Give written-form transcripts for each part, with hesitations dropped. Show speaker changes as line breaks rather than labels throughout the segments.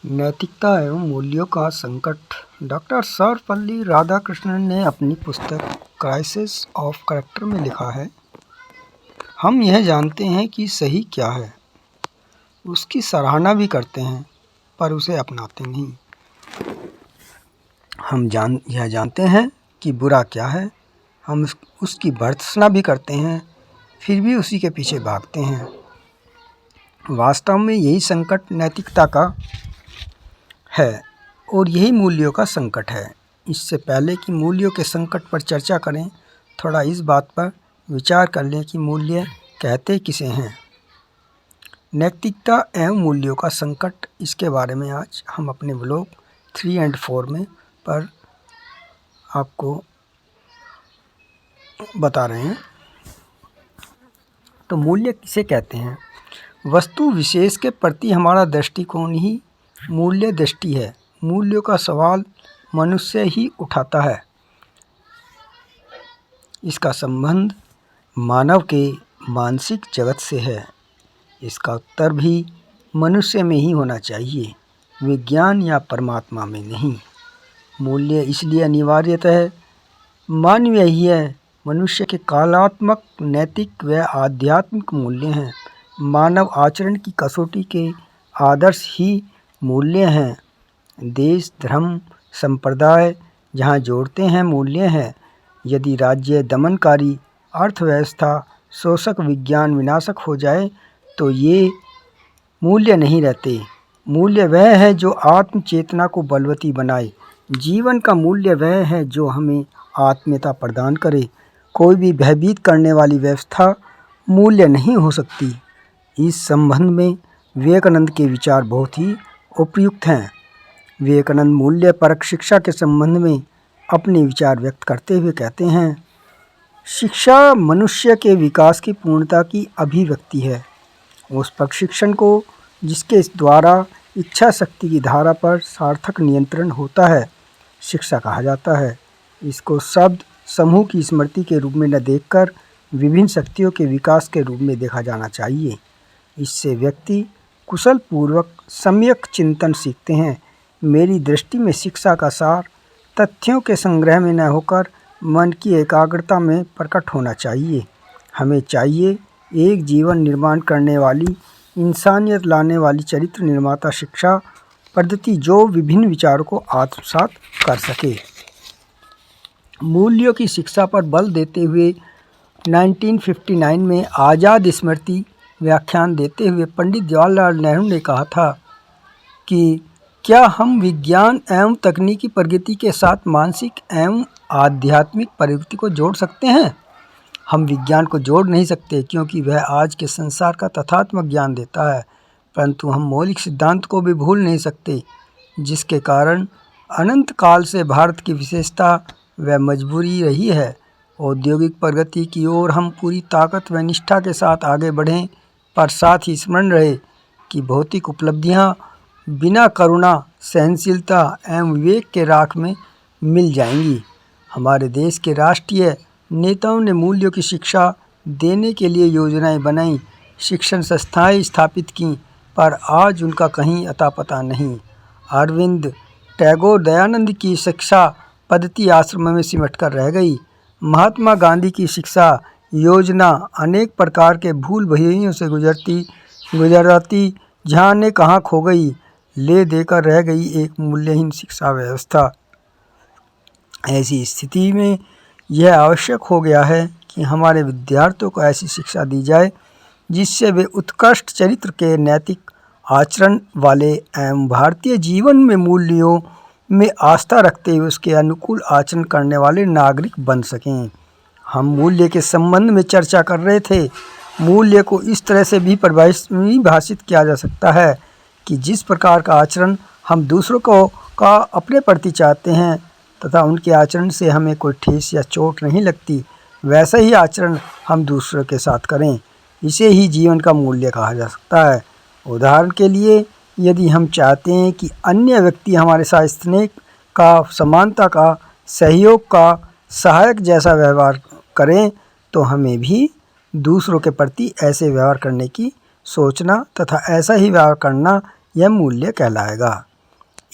नैतिकता एवं मूल्यों का संकट। डॉक्टर सर्वपल्ली राधाकृष्णन ने अपनी पुस्तक क्राइसिस ऑफ कैरेक्टर में लिखा है, हम यह जानते हैं कि सही क्या है, उसकी सराहना भी करते हैं पर उसे अपनाते नहीं। हम यह जानते हैं कि बुरा क्या है, हम उसकी भर्त्सना भी करते हैं, फिर भी उसी के पीछे भागते हैं। वास्तव में यही संकट नैतिकता का है और यही मूल्यों का संकट है। इससे पहले कि मूल्यों के संकट पर चर्चा करें, थोड़ा इस बात पर विचार कर लें कि मूल्य कहते किसे हैं। नैतिकता एवं मूल्यों का संकट, इसके बारे में आज हम अपने ब्लॉग 3 और 4 में पर आपको बता रहे हैं। तो मूल्य किसे कहते हैं? वस्तु विशेष के प्रति हमारा दृष्टिकोण ही मूल्य दृष्टि है। मूल्यों का सवाल मनुष्य ही उठाता है। इसका संबंध मानव के मानसिक जगत से है। इसका उत्तर भी मनुष्य में ही होना चाहिए, विज्ञान या परमात्मा में नहीं। मूल्य इसलिए अनिवार्यतः मानवीय ही है। मनुष्य के कलात्मक, नैतिक व आध्यात्मिक मूल्य हैं। मानव आचरण की कसौटी के आदर्श ही मूल्य हैं। देश, धर्म, संप्रदाय जहाँ जोड़ते हैं मूल्य हैं। यदि राज्य दमनकारी, अर्थव्यवस्था शोषक, विज्ञान विनाशक हो जाए तो ये मूल्य नहीं रहते। मूल्य वह है जो आत्म चेतना को बलवती बनाए। जीवन का मूल्य वह है जो हमें आत्मीयता प्रदान करे। कोई भी भयभीत करने वाली व्यवस्था मूल्य नहीं हो सकती। इस संबंध में विवेकानंद के विचार बहुत ही उपयुक्त हैं। विवेकानंद मूल्य परक शिक्षा के संबंध में अपने विचार व्यक्त करते हुए कहते हैं, शिक्षा मनुष्य के विकास की पूर्णता की अभिव्यक्ति है। उस प्रशिक्षण को जिसके द्वारा इच्छा शक्ति की धारा पर सार्थक नियंत्रण होता है, शिक्षा कहा जाता है। इसको शब्द समूह की स्मृति के रूप में न देखकर विभिन्न शक्तियों के विकास के रूप में देखा जाना चाहिए। इससे व्यक्ति कुशल पूर्वक सम्यक चिंतन सीखते हैं। मेरी दृष्टि में शिक्षा का सार तथ्यों के संग्रह में न होकर मन की एकाग्रता में प्रकट होना चाहिए। हमें चाहिए एक जीवन निर्माण करने वाली, इंसानियत लाने वाली चरित्र निर्माता शिक्षा पद्धति जो विभिन्न विचारों को आत्मसात कर सके। मूल्यों की शिक्षा पर बल देते हुए 1959 में आज़ाद स्मृति व्याख्यान देते हुए पंडित जवाहरलाल नेहरू ने कहा था कि क्या हम विज्ञान एवं तकनीकी प्रगति के साथ मानसिक एवं आध्यात्मिक प्रगति को जोड़ सकते हैं? हम विज्ञान को जोड़ नहीं सकते क्योंकि वह आज के संसार का तथात्मक ज्ञान देता है, परंतु हम मौलिक सिद्धांत को भी भूल नहीं सकते, जिसके कारण अनंत काल से भारत की विशेषता व मजबूरी रही है। औद्योगिक प्रगति की ओर हम पूरी ताकत व निष्ठा के साथ आगे बढ़ें, पर साथ ही स्मरण रहे कि भौतिक उपलब्धियां बिना करुणा, सहनशीलता एवं विवेक के राख में मिल जाएंगी। हमारे देश के राष्ट्रीय नेताओं ने मूल्यों की शिक्षा देने के लिए योजनाएं बनाई, शिक्षण संस्थाएं स्थापित की, पर आज उनका कहीं अता पता नहीं। अरविंद, टैगोर, दयानंद की शिक्षा पद्धति आश्रम में सिमट कर रह गई। महात्मा गांधी की शिक्षा योजना अनेक प्रकार के भूल भुलैयों से गुजराती जहाँ ने कहाँ खो गई। ले देकर रह गई एक मूल्यहीन शिक्षा व्यवस्था। ऐसी स्थिति में यह आवश्यक हो गया है कि हमारे विद्यार्थियों को ऐसी शिक्षा दी जाए जिससे वे उत्कृष्ट चरित्र के, नैतिक आचरण वाले एवं भारतीय जीवन में मूल्यों में आस्था रखते हुए उसके अनुकूल आचरण करने वाले नागरिक बन सकें। हम मूल्य के संबंध में चर्चा कर रहे थे। मूल्य को इस तरह से भी परिभाषित किया जा सकता है कि जिस प्रकार का आचरण हम दूसरों का अपने प्रति चाहते हैं तथा उनके आचरण से हमें कोई ठेस या चोट नहीं लगती, वैसा ही आचरण हम दूसरों के साथ करें। इसे ही जीवन का मूल्य कहा जा सकता है। उदाहरण के लिए, यदि हम चाहते हैं कि अन्य व्यक्ति हमारे साथ स्नेह का, समानता का, सहयोग का, सहायक जैसा व्यवहार करें, तो हमें भी दूसरों के प्रति ऐसे व्यवहार करने की सोचना तथा ऐसा ही व्यवहार करना, यह मूल्य कहलाएगा।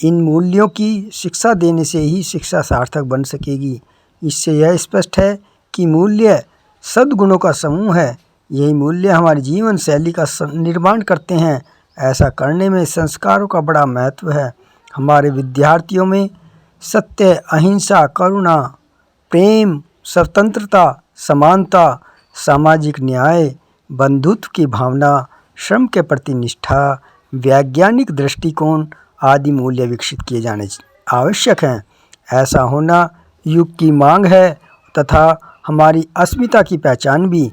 इन मूल्यों की शिक्षा देने से ही शिक्षा सार्थक बन सकेगी। इससे यह स्पष्ट है कि मूल्य सद्गुणों का समूह है। यही मूल्य हमारी जीवन शैली का निर्माण करते हैं। ऐसा करने में संस्कारों का बड़ा महत्व है। हमारे विद्यार्थियों में सत्य, अहिंसा, करुणा, प्रेम, स्वतंत्रता, समानता, सामाजिक न्याय, बंधुत्व की भावना, श्रम के प्रति निष्ठा, वैज्ञानिक दृष्टिकोण आदि मूल्य विकसित किए जाने आवश्यक हैं। ऐसा होना युग की मांग है तथा हमारी अस्मिता की पहचान भी।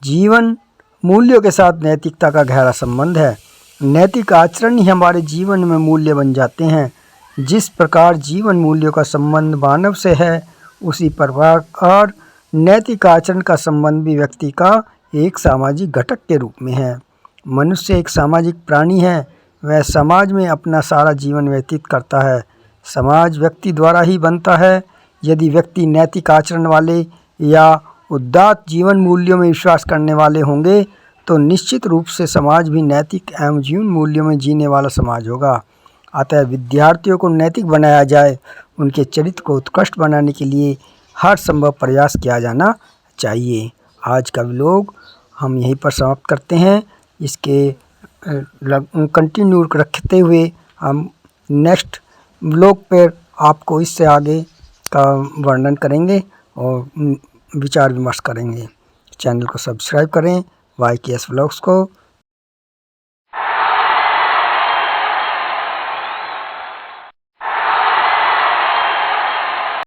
जीवन मूल्यों के साथ नैतिकता का गहरा संबंध है। नैतिक आचरण ही हमारे जीवन में मूल्य बन जाते हैं। जिस प्रकार जीवन मूल्यों का संबंध मानव से है, उसी प्रकार नैतिक आचरण का संबंध भी व्यक्ति का एक सामाजिक घटक के रूप में है। मनुष्य एक सामाजिक प्राणी है। वह समाज में अपना सारा जीवन व्यतीत करता है। समाज व्यक्ति द्वारा ही बनता है। यदि व्यक्ति नैतिक आचरण वाले या उदात्त जीवन मूल्यों में विश्वास करने वाले होंगे तो निश्चित रूप से समाज भी नैतिक एवं जीवन मूल्यों में जीने वाला समाज होगा। अतः विद्यार्थियों को नैतिक बनाया जाए, उनके चरित्र को उत्कृष्ट बनाने के लिए हर संभव प्रयास किया जाना चाहिए। आज का व्लॉग हम यहीं पर समाप्त करते हैं। इसके कंटिन्यू रखते हुए हम नेक्स्ट व्लॉग पर आपको इससे आगे का वर्णन करेंगे और विचार विमर्श करेंगे। चैनल को सब्सक्राइब करें, YKS व्लॉग्स को।